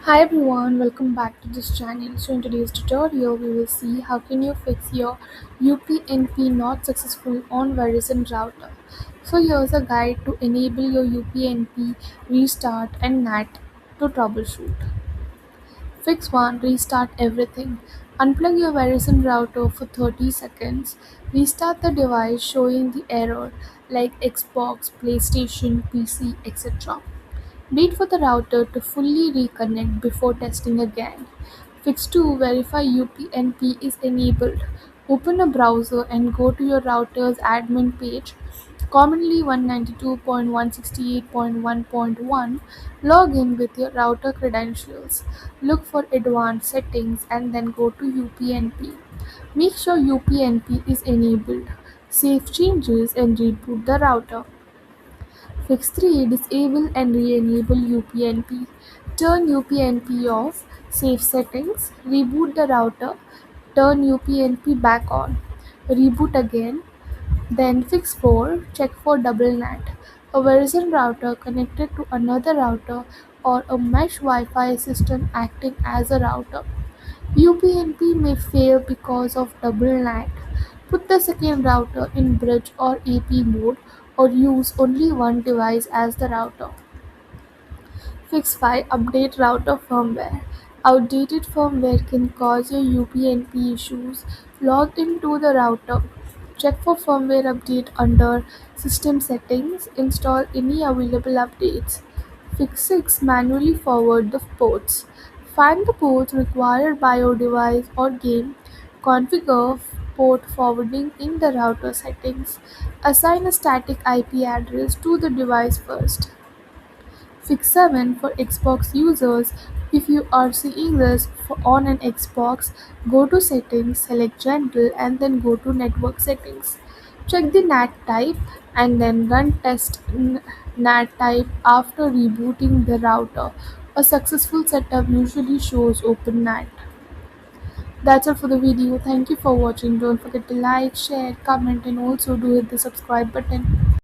Hi everyone, welcome back to this channel. So in today's tutorial, we will see how can you fix your UPnP not successful on Verizon router. So here's a guide to enable your UPnP restart and NAT to troubleshoot. Fix 1. Restart everything. Unplug your Verizon router for 30 seconds. Restart the device showing the error like Xbox, PlayStation, PC, etc. Wait for the router to fully reconnect before testing again. Fix 2. Verify UPnP is enabled. Open a browser and go to your router's admin page, commonly 192.168.1.1. Log in with your router credentials. Look for advanced settings and then go to UPnP. Make sure UPnP is enabled. Save changes and reboot the router. Fix 3. Disable and re-enable UPnP. Turn UPnP off, save settings, reboot the router, turn UPnP back on. Reboot again. Then fix 4. Check for double NAT. A Verizon router connected to another router or a mesh Wi-Fi system acting as a router. UPnP may fail because of double NAT. Put the second router in bridge or AP mode or use only one device as the router. Fix 5. Update router firmware. Outdated firmware can cause your UPnP issues. Log into the router. Check for firmware update under System Settings. Install any available updates. Fix 6. Manually forward the ports. Find the ports required by your device or game. Configure port forwarding in the router settings. Assign a static IP address to the device first. Fix 7. For Xbox users, if you are seeing this on an Xbox, go to Settings, select General and then go to Network Settings. Check the NAT type and then run test NAT type after rebooting the router. A successful setup usually shows open NAT. That's all for the video. Thank you for watching. Don't forget to like, share, comment and also do hit the subscribe button.